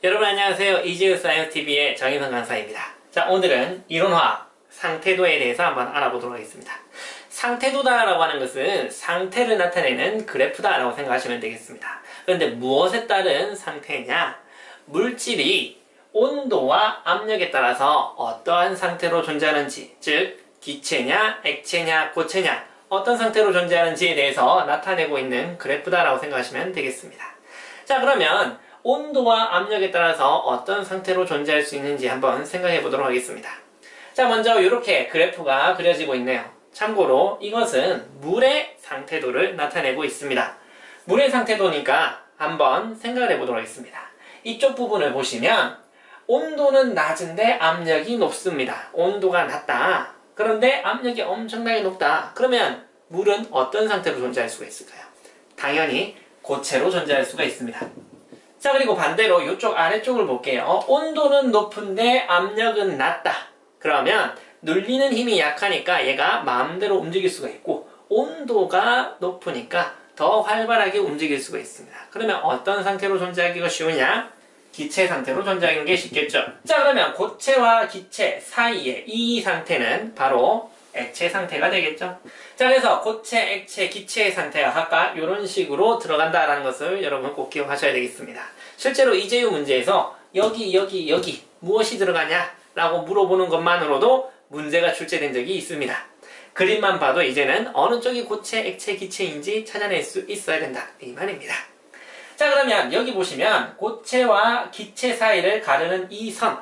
여러분 안녕하세요. 이지우사이언스TV의 정인성 강사입니다. 자, 오늘은 이론화학 상태도에 대해서 한번 알아보도록 하겠습니다. 상태도다라고 하는 것은 상태를 나타내는 그래프다라고 생각하시면 되겠습니다. 그런데 무엇에 따른 상태냐? 물질이 온도와 압력에 따라서 어떠한 상태로 존재하는지, 즉 기체냐, 액체냐, 고체냐, 어떤 상태로 존재하는지에 대해서 나타내고 있는 그래프다라고 생각하시면 되겠습니다. 자, 그러면 온도와 압력에 따라서 어떤 상태로 존재할 수 있는지 한번 생각해 보도록 하겠습니다. 자, 먼저 이렇게 그래프가 그려지고 있네요. 참고로 이것은 물의 상태도를 나타내고 있습니다. 물의 상태도니까 한번 생각을 해 보도록 하겠습니다. 이쪽 부분을 보시면 온도는 낮은데 압력이 높습니다. 온도가 낮다. 그런데 압력이 엄청나게 높다. 그러면 물은 어떤 상태로 존재할 수가 있을까요? 당연히 고체로 존재할 수가 있습니다. 자, 그리고 반대로 이쪽 아래쪽을 볼게요. 온도는 높은데 압력은 낮다. 그러면 눌리는 힘이 약하니까 얘가 마음대로 움직일 수가 있고, 온도가 높으니까 더 활발하게 움직일 수가 있습니다. 그러면 어떤 상태로 존재하기가 쉬우냐? 기체 상태로 존재하는 게 쉽겠죠. 자, 그러면 고체와 기체 사이의 이 상태는 바로 액체 상태가 되겠죠. 자, 그래서 고체, 액체, 기체의 상태가 각각 이런 식으로 들어간다라는 것을 여러분 꼭 기억하셔야 되겠습니다. 실제로 이재유 문제에서 여기 무엇이 들어가냐? 라고 물어보는 것만으로도 문제가 출제된 적이 있습니다. 그림만 봐도 이제는 어느 쪽이 고체, 액체, 기체인지 찾아낼 수 있어야 된다. 이 말입니다. 자, 그러면 여기 보시면 고체와 기체 사이를 가르는 이 선.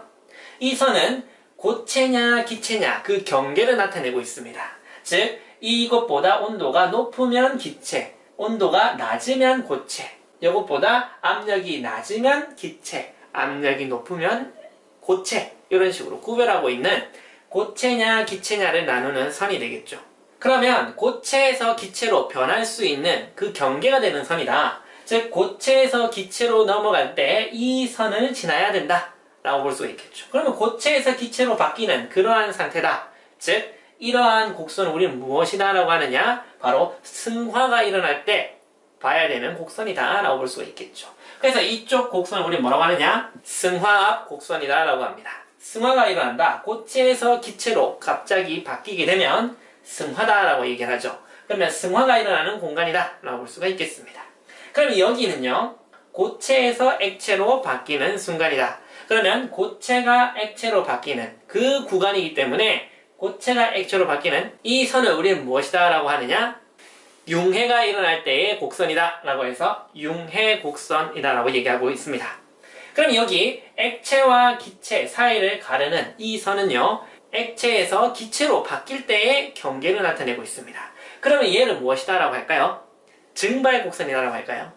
이 선은 고체냐 기체냐 그 경계를 나타내고 있습니다. 즉 이것보다 온도가 높으면 기체, 온도가 낮으면 고체, 이것보다 압력이 낮으면 기체, 압력이 높으면 고체, 이런 식으로 구별하고 있는 고체냐 기체냐를 나누는 선이 되겠죠. 그러면 고체에서 기체로 변할 수 있는 그 경계가 되는 선이다. 즉 고체에서 기체로 넘어갈 때 이 선을 지나야 된다 라고 볼 수가 있겠죠. 그러면 고체에서 기체로 바뀌는 그러한 상태다. 즉 이러한 곡선을 우리는 무엇이다 라고 하느냐? 바로 승화가 일어날 때 봐야 되는 곡선이다 라고 볼 수가 있겠죠. 그래서 이쪽 곡선을 우리는 뭐라고 하느냐? 승화합 곡선이다 라고 합니다. 승화가 일어난다. 고체에서 기체로 갑자기 바뀌게 되면 승화다 라고 얘기를 하죠. 그러면 승화가 일어나는 공간이다 라고 볼 수가 있겠습니다. 그럼 여기는요, 고체에서 액체로 바뀌는 순간이다. 그러면 고체가 액체로 바뀌는 그 구간이기 때문에 고체가 액체로 바뀌는 이 선을 우리는 무엇이다 라고 하느냐? 융해가 일어날 때의 곡선이다 라고 해서 융해곡선이다 라고 얘기하고 있습니다. 그럼 여기 액체와 기체 사이를 가르는 이 선은요, 액체에서 기체로 바뀔 때의 경계를 나타내고 있습니다. 그러면 얘를 무엇이다 라고 할까요? 증발곡선이라고 할까요?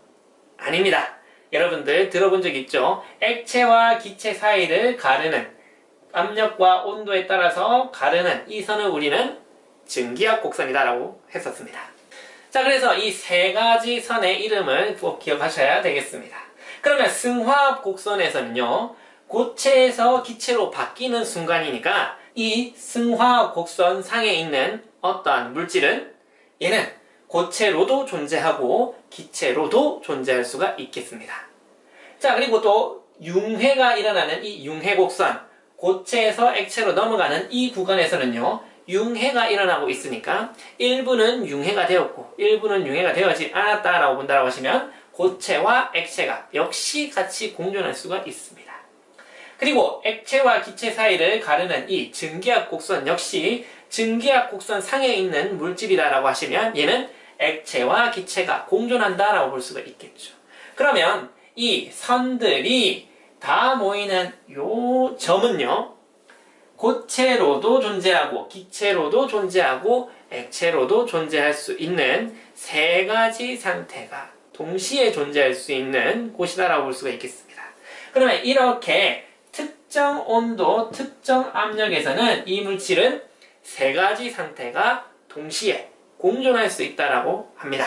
아닙니다. 여러분들 들어본 적 있죠? 액체와 기체 사이를 가르는, 압력과 온도에 따라서 가르는 이 선을 우리는 증기압 곡선이라고 했었습니다. 자, 그래서 이 세 가지 선의 이름을 꼭 기억하셔야 되겠습니다. 그러면 승화합 곡선에서는요, 고체에서 기체로 바뀌는 순간이니까 이 승화합 곡선 상에 있는 어떠한 물질은 얘는 고체로도 존재하고 기체로도 존재할 수가 있겠습니다. 자, 그리고 또 융해가 일어나는 이 융해곡선, 고체에서 액체로 넘어가는 이 구간에서는요, 융해가 일어나고 있으니까 일부는 융해가 되었고 일부는 융해가 되어지 않았다라고 본다고 하시면 고체와 액체가 역시 같이 공존할 수가 있습니다. 그리고 액체와 기체 사이를 가르는 이 증기압 곡선 역시 증기압 곡선 상에 있는 물질이다라고 하시면 얘는 액체와 기체가 공존한다라고 볼 수가 있겠죠. 그러면 이 선들이 다 모이는 요 점은요, 고체로도 존재하고 기체로도 존재하고 액체로도 존재할 수 있는 세 가지 상태가 동시에 존재할 수 있는 곳이다라고 볼 수가 있겠습니다. 그러면 이렇게 특정 온도, 특정 압력에서는 이 물질은 세 가지 상태가 동시에 공존할 수 있다라고 합니다.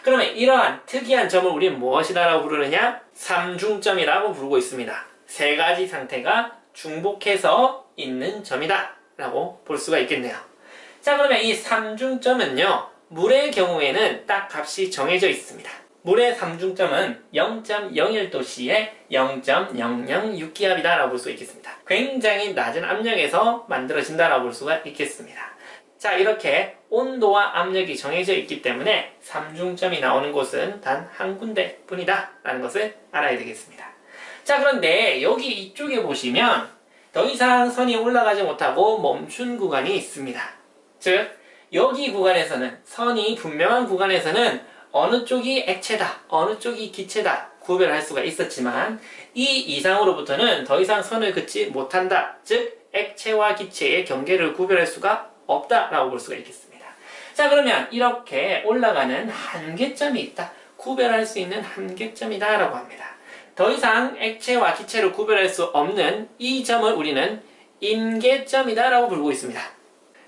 그러면 이러한 특이한 점을 우리는 무엇이다라고 부르느냐? 삼중점이라고 부르고 있습니다. 세 가지 상태가 중복해서 있는 점이다 라고 볼 수가 있겠네요. 자, 그러면 이 삼중점은요, 물의 경우에는 딱 값이 정해져 있습니다. 물의 삼중점은 0.01도씨의 0.006기압이다 라고 볼 수 있겠습니다. 굉장히 낮은 압력에서 만들어진다라고 볼 수가 있겠습니다. 자, 이렇게 온도와 압력이 정해져 있기 때문에 삼중점이 나오는 곳은 단 한 군데 뿐이다 라는 것을 알아야 되겠습니다. 자, 그런데 여기 이쪽에 보시면 더 이상 선이 올라가지 못하고 멈춘 구간이 있습니다. 즉, 여기 구간에서는, 선이 분명한 구간에서는 어느 쪽이 액체다, 어느 쪽이 기체다 구별할 수가 있었지만 이 이상으로부터는 더 이상 선을 긋지 못한다. 즉, 액체와 기체의 경계를 구별할 수가 없다라고 볼 수가 있겠습니다. 자, 그러면 이렇게 올라가는 한계점이 있다. 구별할 수 있는 한계점이다 라고 합니다. 더 이상 액체와 기체를 구별할 수 없는 이 점을 우리는 임계점이다 라고 부르고 있습니다.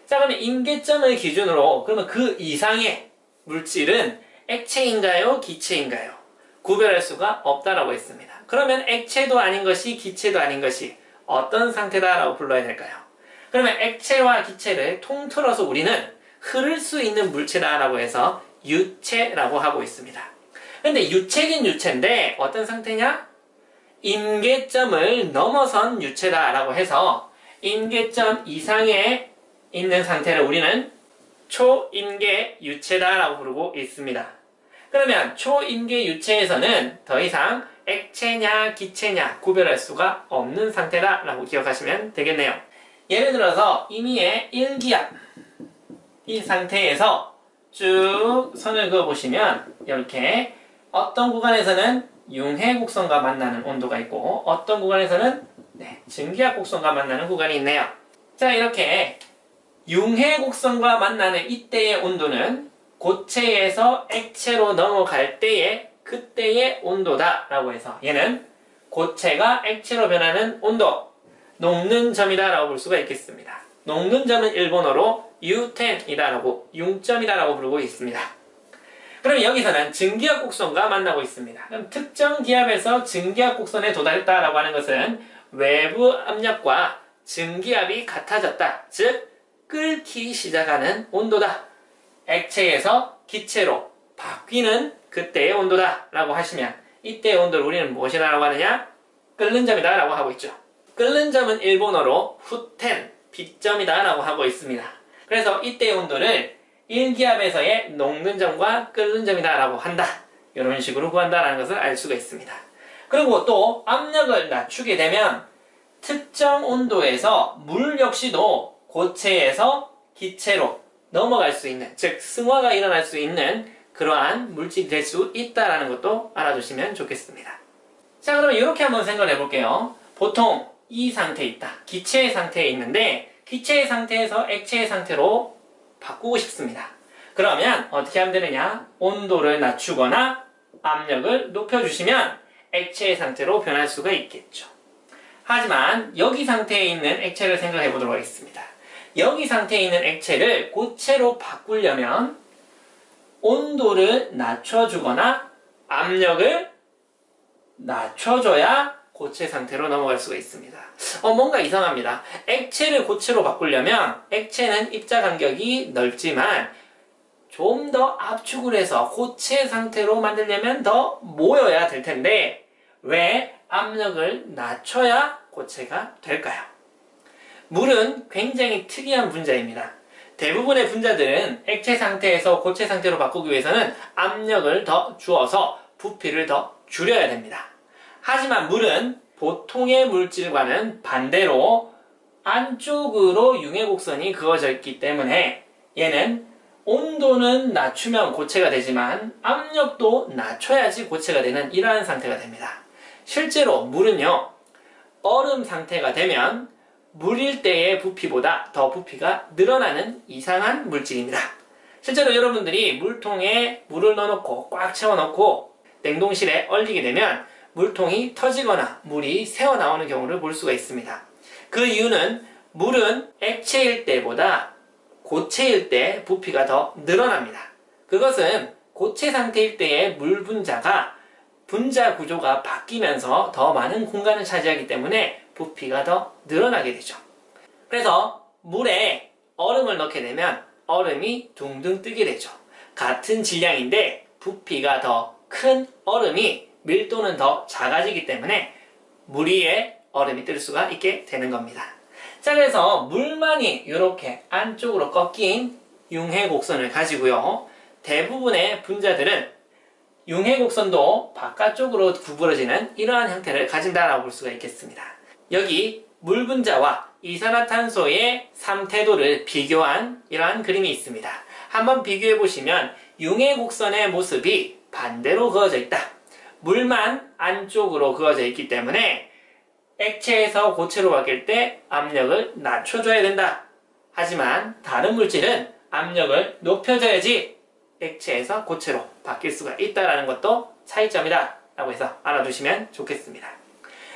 자, 그러면 임계점을 기준으로 그러면 그 이상의 물질은 액체인가요? 기체인가요? 구별할 수가 없다라고 했습니다. 그러면 액체도 아닌 것이 기체도 아닌 것이 어떤 상태다라고 불러야 될까요? 그러면 액체와 기체를 통틀어서 우리는 흐를 수 있는 물체다라고 해서 유체라고 하고 있습니다. 근데 유체긴 유체인데 어떤 상태냐? 임계점을 넘어선 유체다라고 해서 임계점 이상에 있는 상태를 우리는 초임계 유체다라고 부르고 있습니다. 그러면 초임계 유체에서는 더 이상 액체냐 기체냐 구별할 수가 없는 상태다라고 기억하시면 되겠네요. 예를 들어서 임의의 1기압 이 상태에서 쭉 선을 그어보시면 이렇게 어떤 구간에서는 융해 곡선과 만나는 온도가 있고 어떤 구간에서는 증기압 곡선과 만나는 구간이 있네요. 자, 이렇게 융해 곡선과 만나는 이때의 온도는 고체에서 액체로 넘어갈 때의 그때의 온도다 라고 해서 얘는 고체가 액체로 변하는 온도, 녹는 점이다 라고 볼 수가 있겠습니다. 녹는 점은 일본어로 유텐이다 라고, 융점이다 라고 부르고 있습니다. 그럼 여기서는 증기압 곡선과 만나고 있습니다. 그럼 특정 기압에서 증기압 곡선에 도달했다 라고 하는 것은 외부 압력과 증기압이 같아졌다. 즉, 끓기 시작하는 온도다. 액체에서 기체로 바뀌는 그때의 온도다 라고 하시면 이때의 온도를 우리는 무엇이라고 하느냐? 끓는 점이다 라고 하고 있죠. 끓는 점은 일본어로 후텐, 빛점이다 라고 하고 있습니다. 그래서 이때의 온도를 1기압에서의 녹는 점과 끓는 점이다 라고 한다. 이런 식으로 구한다라는 것을 알 수가 있습니다. 그리고 또 압력을 낮추게 되면 특정 온도에서 물 역시도 고체에서 기체로 넘어갈 수 있는, 즉 승화가 일어날 수 있는 그러한 물질이 될 수 있다는 것도 알아두시면 좋겠습니다. 자, 그러면 이렇게 한번 생각을 해볼게요. 보통 이 상태에 있다. 기체의 상태에 있는데 기체의 상태에서 액체의 상태로 바꾸고 싶습니다. 그러면 어떻게 하면 되느냐? 온도를 낮추거나 압력을 높여주시면 액체의 상태로 변할 수가 있겠죠. 하지만 여기 상태에 있는 액체를 생각해 보도록 하겠습니다. 여기 상태에 있는 액체를 고체로 바꾸려면 온도를 낮춰주거나 압력을 낮춰줘야 고체 상태로 넘어갈 수가 있습니다. 뭔가 이상합니다. 액체를 고체로 바꾸려면 액체는 입자 간격이 넓지만 좀 더 압축을 해서 고체 상태로 만들려면 더 모여야 될 텐데 왜 압력을 낮춰야 고체가 될까요? 물은 굉장히 특이한 분자입니다. 대부분의 분자들은 액체 상태에서 고체 상태로 바꾸기 위해서는 압력을 더 주어서 부피를 더 줄여야 됩니다. 하지만 물은 보통의 물질과는 반대로 안쪽으로 융해곡선이 그어져 있기 때문에 얘는 온도는 낮추면 고체가 되지만 압력도 낮춰야지 고체가 되는 이러한 상태가 됩니다. 실제로 물은요, 얼음 상태가 되면 물일 때의 부피보다 더 부피가 늘어나는 이상한 물질입니다. 실제로 여러분들이 물통에 물을 넣어놓고 꽉 채워놓고 냉동실에 얼리게 되면 물통이 터지거나 물이 새어나오는 경우를 볼 수가 있습니다. 그 이유는 물은 액체일 때보다 고체일 때 부피가 더 늘어납니다. 그것은 고체 상태일 때의 물 분자가 분자 구조가 바뀌면서 더 많은 공간을 차지하기 때문에 부피가 더 늘어나게 되죠. 그래서 물에 얼음을 넣게 되면 얼음이 둥둥 뜨게 되죠. 같은 질량인데 부피가 더 큰 얼음이 밀도는 더 작아지기 때문에 물 위에 얼음이 뜰 수가 있게 되는 겁니다. 자, 그래서 물만이 이렇게 안쪽으로 꺾인 융해곡선을 가지고요. 대부분의 분자들은 융해곡선도 바깥쪽으로 구부러지는 이러한 형태를 가진다라고 볼 수가 있겠습니다. 여기 물 분자와 이산화탄소의 삼태도를 비교한 이러한 그림이 있습니다. 한번 비교해 보시면 융해곡선의 모습이 반대로 그어져 있다. 물만 안쪽으로 그어져 있기 때문에 액체에서 고체로 바뀔 때 압력을 낮춰줘야 된다. 하지만 다른 물질은 압력을 높여줘야지 액체에서 고체로 바뀔 수가 있다는 것도 차이점이다 라고 해서 알아두시면 좋겠습니다.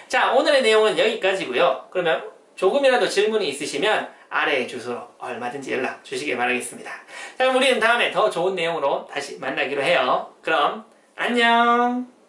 자, 오늘의 내용은 여기까지고요. 그러면 조금이라도 질문이 있으시면 아래의 주소로 얼마든지 연락 주시길 바라겠습니다. 자, 그럼 우리는 다음에 더 좋은 내용으로 다시 만나기로 해요. 그럼 안녕!